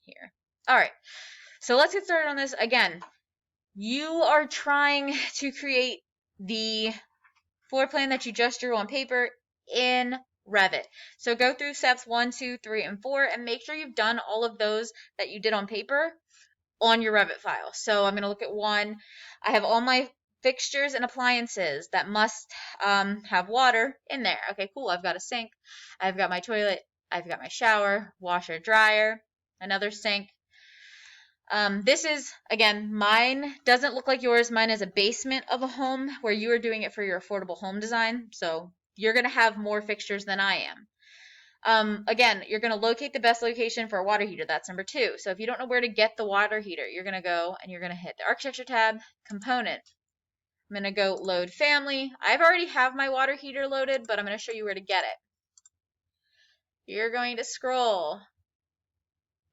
here. All right, so let's get started on this. Again, you are trying to create the floor plan that you just drew on paper in Revit. So go through steps 1, 2, 3, and 4 and make sure you've done all of those that you did on paper on your Revit file. So I'm going to look at 1. I have all my fixtures and appliances that must have water in there. Okay, cool. I've got a sink. I've got my toilet. I've got my shower, washer, dryer, another sink. This is, again, mine doesn't look like yours. Mine is a basement of a home where you are doing it for your affordable home design. So you're going to have more fixtures than I am. Again, you're going to locate the best location for a water heater. That's number 2. So if you don't know where to get the water heater, you're going to go and you're going to hit the architecture tab, component. I'm going to go load family. I've already have my water heater loaded, but I'm going to show you where to get it. You're going to scroll.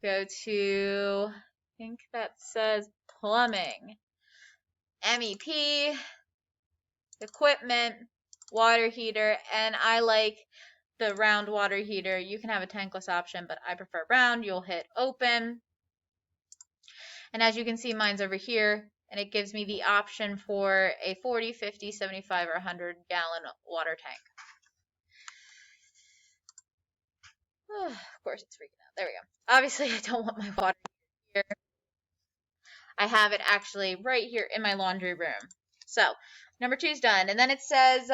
Go to, I think that says plumbing. MEP, equipment, water heater, and I like the round water heater. You can have a tankless option, but I prefer round. You'll hit open. And as you can see, mine's over here, and it gives me the option for a 40, 50, 75, or 100 gallon water tank. Oh, of course, it's freaking out. There we go. Obviously, I don't want my water here. I have it actually right here in my laundry room. So, number 2 is done. And then it says,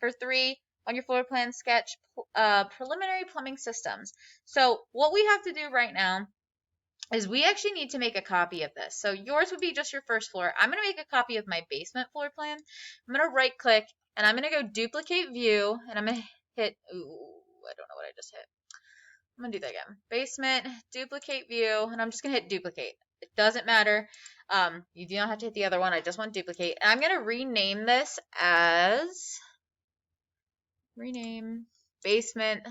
for 3, on your floor plan sketch, preliminary plumbing systems. So, what we have to do right now is we actually need to make a copy of this. So, yours would be just your first floor. I'm going to make a copy of my basement floor plan. I'm going to right click, and I'm going to go duplicate view, and I'm going to hit, ooh, I don't know what I just hit. I'm going to do that again. Basement, duplicate view, and I'm just going to hit duplicate. It doesn't matter. You do not have to hit the other one. I just want duplicate. And I'm going to rename this as rename basement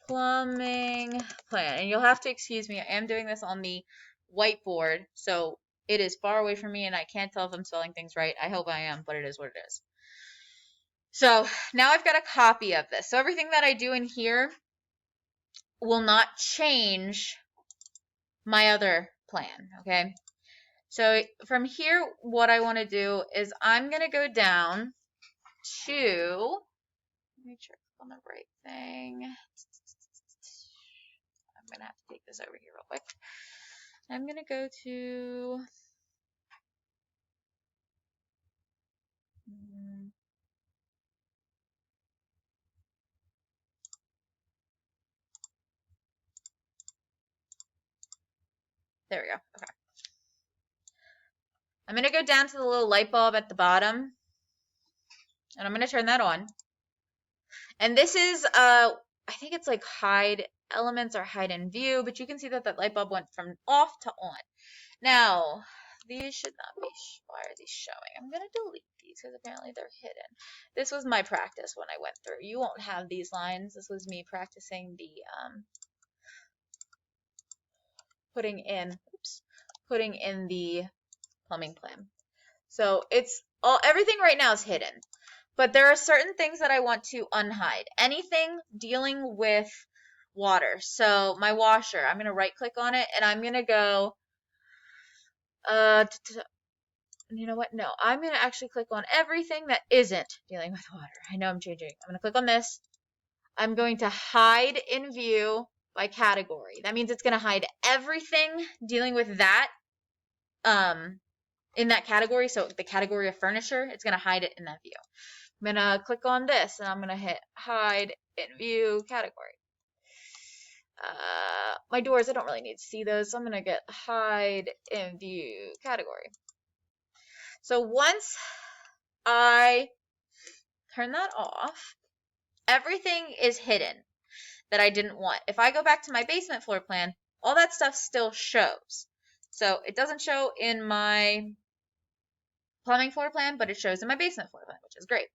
plumbing plan. And you'll have to excuse me. I am doing this on the whiteboard, so it is far away from me, and I can't tell if I'm spelling things right. I hope I am, but it is what it is. So now I've got a copy of this. So everything that I do in here will not change my other plan, okay? So from here, what I want to do is I'm going to go down to, let me check on the right thing. I'm going to have to take this over here real quick. I'm going to go to, there we go, okay. I'm going to go down to the little light bulb at the bottom, and I'm going to turn that on. And this is, I think it's like hide elements or hide in view, but you can see that that light bulb went from off to on. Now, these should not be, why are these showing? I'm going to delete these because apparently they're hidden. This was my practice when I went through. You won't have these lines. This was me practicing the, putting in the plumbing plan. So it's all, everything right now is hidden, but there are certain things that I want to unhide. Anything dealing with water. So my washer, I'm going to right click on it and I'm going to go, you know what? No, I'm going to actually click on everything that isn't dealing with water. I know I'm changing. I'm going to click on this. I'm going to hide in view by category. That means it's going to hide everything dealing with that in that category. So the category of furniture, it's going to hide it in that view. I'm going to click on this and I'm going to hit hide in view category. My doors, I don't really need to see those, so I'm going to get hide in view category. So once I turn that off, everything is hidden that I didn't want. If I go back to my basement floor plan, all that stuff still shows. So it doesn't show in my plumbing floor plan, but it shows in my basement floor plan, which is great.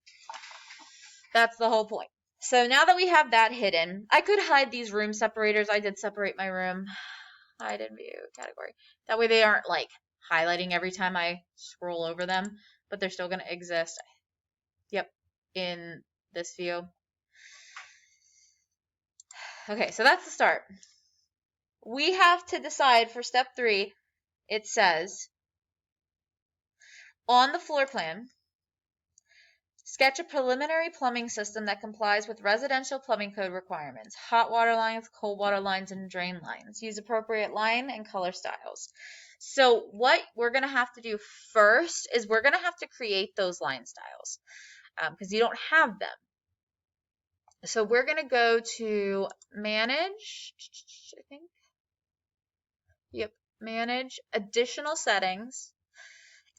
That's the whole point. So now that we have that hidden, I could hide these room separators. I did separate my room. Hide in view category. That way they aren't like highlighting every time I scroll over them, but they're still going to exist. Yep, in this view. Okay, so that's the start. We have to decide for step 3. It says, on the floor plan, sketch a preliminary plumbing system that complies with residential plumbing code requirements, hot water lines, cold water lines, and drain lines. Use appropriate line and color styles. So what we're going to have to do first is we're going to have to create those line styles because you don't have them. So we're going to go to manage, I think. Yep, manage additional settings,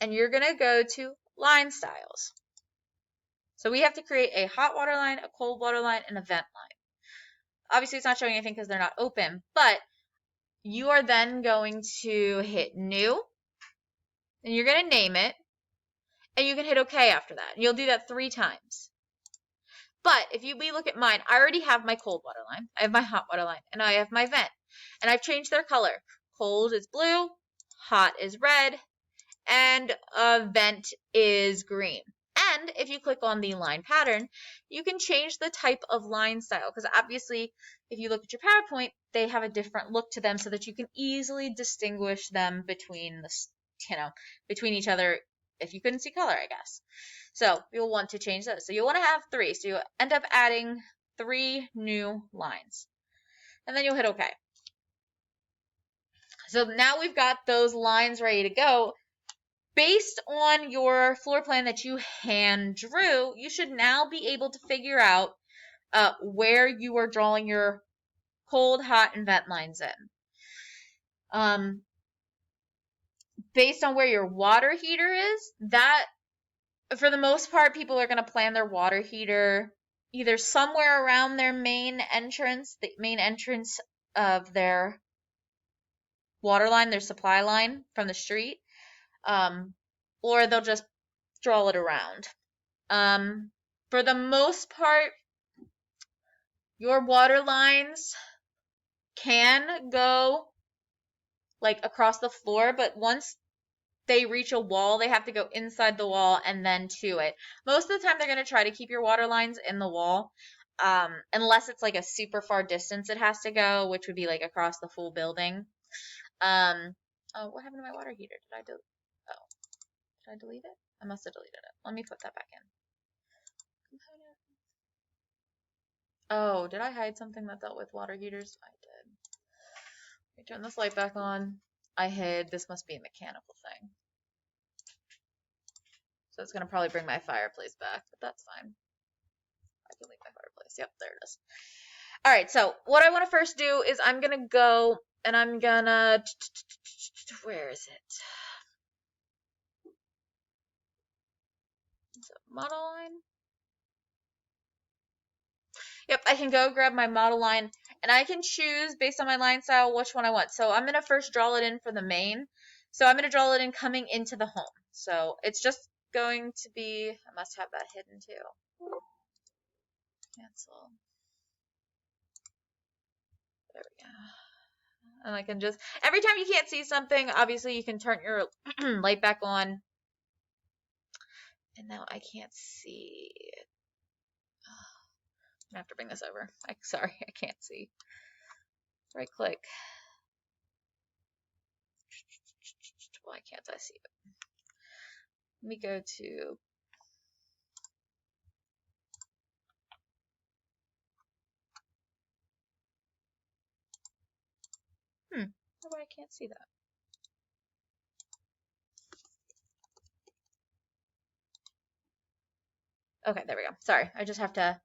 and you're going to go to line styles. So we have to create a hot water line, a cold water line, and a vent line. Obviously, it's not showing anything because they're not open, but you are then going to hit new, and you're going to name it, and you can hit OK after that. And you'll do that 3 times. But if we look at mine, I already have my cold water line, I have my hot water line, and I have my vent. And I've changed their color. Cold is blue, hot is red, and vent is green. And if you click on the line pattern, you can change the type of line style, because obviously if you look at your PowerPoint, they have a different look to them so that you can easily distinguish them between between each other if you couldn't see color, I guess. So you'll want to change those. So you'll want to have 3. So you'll end up adding 3 new lines. And then you'll hit OK. So now we've got those lines ready to go. Based on your floor plan that you hand drew, you should now be able to figure out where you are drawing your cold, hot, and vent lines in. Based on where your water heater is, that, for the most part, people are going to plan their water heater either somewhere around their main entrance, the main entrance of their water line, their supply line from the street, or they'll just draw it around. For the most part, your water lines can go like across the floor, but once they reach a wall, they have to go inside the wall and then to it. Most of the time, they're going to try to keep your water lines in the wall, unless it's like a super far distance it has to go, which would be like across the full building. Oh, what happened to my water heater? Did I delete it? I must have deleted it. Let me put that back in. Oh, did I hide something that dealt with water heaters? I did. Let me turn this light back on. I hid. This must be a mechanical thing. So it's going to probably bring my fireplace back, but that's fine. I delete my fireplace. Yep, there it is. All right, so what I want to first do is I'm going to go and I'm going to... Where is it? Is it model line? Yep, I can go grab my model line, and I can choose, based on my line style, which one I want. So I'm going to first draw it in for the main. So I'm going to draw it in coming into the home. So it's just going to be, I must have that hidden too. Cancel. There we go. And I can just, every time you can't see something, obviously you can turn your light back on. And now I can't see it. I have to bring this over. Sorry, I can't see. Right click. Why can't I see it? Let me go to why I can't see that. Okay, there we go. Sorry, I just have to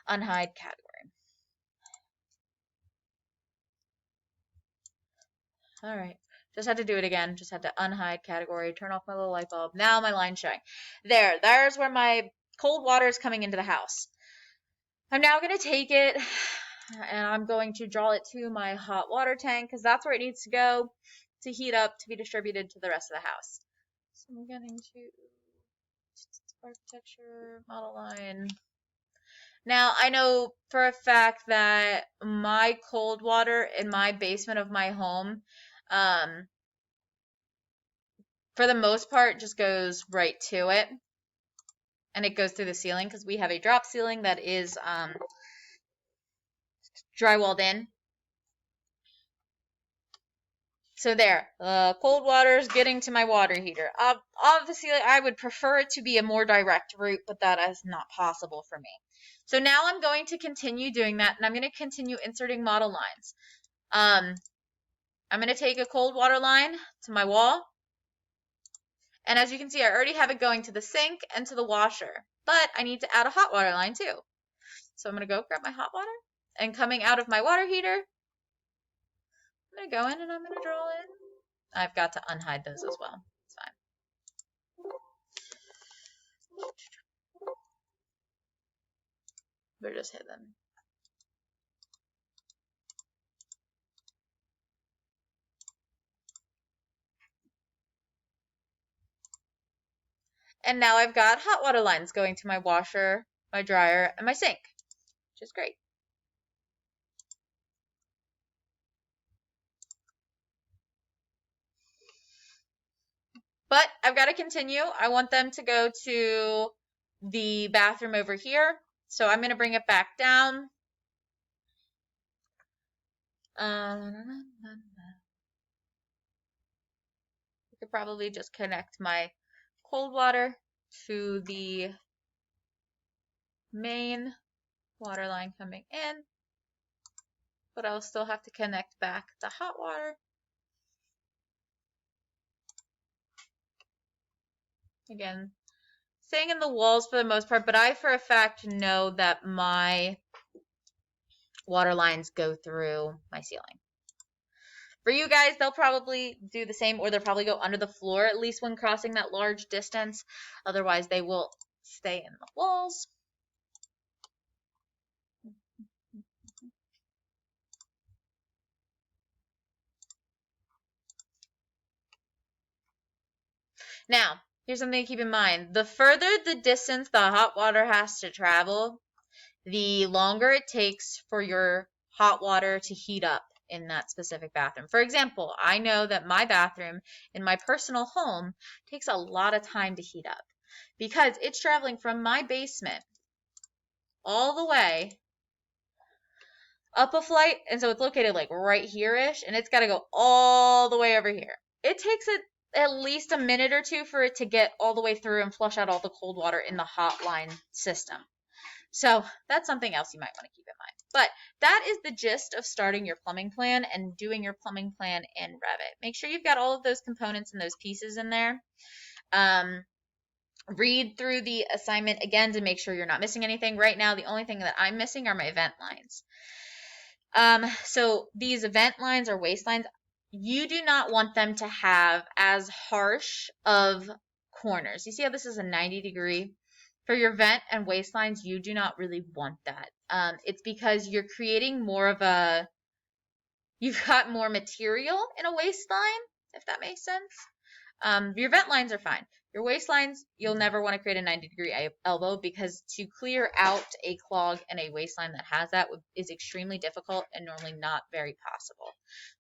unhide category. All right, just had to do it again. Just had to unhide category, turn off my little light bulb. Now my line's showing. There's where my cold water is coming into the house. I'm now going to take it and I'm going to draw it to my hot water tank because that's where it needs to go to heat up to be distributed to the rest of the house. So I'm getting to architecture, model line. Now, I know for a fact that my cold water in my basement of my home, for the most part, just goes right to it. And it goes through the ceiling because we have a drop ceiling that is drywalled in. So there, cold water is getting to my water heater. Obviously, I would prefer it to be a more direct route, but that is not possible for me. So now I'm going to continue doing that, and I'm going to continue inserting model lines. I'm going to take a cold water line to my wall. And as you can see, I already have it going to the sink and to the washer. But I need to add a hot water line too. So I'm going to go grab my hot water. And coming out of my water heater, I'm going to go in and I'm going to draw in. I've got to unhide those as well. It's fine. They're just hidden. And now I've got hot water lines going to my washer, my dryer, and my sink, which is great. But I've got to continue. I want them to go to the bathroom over here. So I'm going to bring it back down. I could probably just connect my cold water to the main water line coming in, but I'll still have to connect back the hot water. Again, staying in the walls for the most part, but I for a fact know that my water lines go through my ceiling. For you guys, they'll probably do the same, or they'll probably go under the floor, at least when crossing that large distance. Otherwise, they will stay in the walls. Now, here's something to keep in mind. The further the distance the hot water has to travel, the longer it takes for your hot water to heat up in that specific bathroom. For example, I know that my bathroom in my personal home takes a lot of time to heat up because it's traveling from my basement all the way up a flight, and so it's located like right here-ish, and it's got to go all the way over here. It takes it at least a minute or two for it to get all the way through and flush out all the cold water in the hot line system. So that's something else you might want to keep in mind. But that is the gist of starting your plumbing plan and doing your plumbing plan in Revit. Make sure you've got all of those components and those pieces in there. Read through the assignment again to make sure you're not missing anything. Right now, the only thing that I'm missing are my event lines. So these event lines or waste lines, you do not want them to have as harsh of corners. You see how this is a 90-degree? For your vent and waste lines, you do not really want that. It's because you're creating more of a, you've got more material in a waste line, if that makes sense. Your vent lines are fine. Your waste lines, you'll never want to create a 90-degree elbow because to clear out a clog in a waste line that has that is extremely difficult and normally not very possible.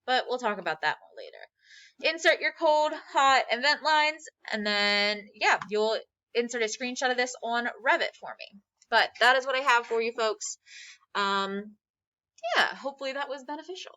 But we'll talk about that more later. Insert your cold, hot, and vent lines, and then, yeah, you'll insert a screenshot of this on Revit for me. But that is what I have for you folks. Yeah, hopefully that was beneficial.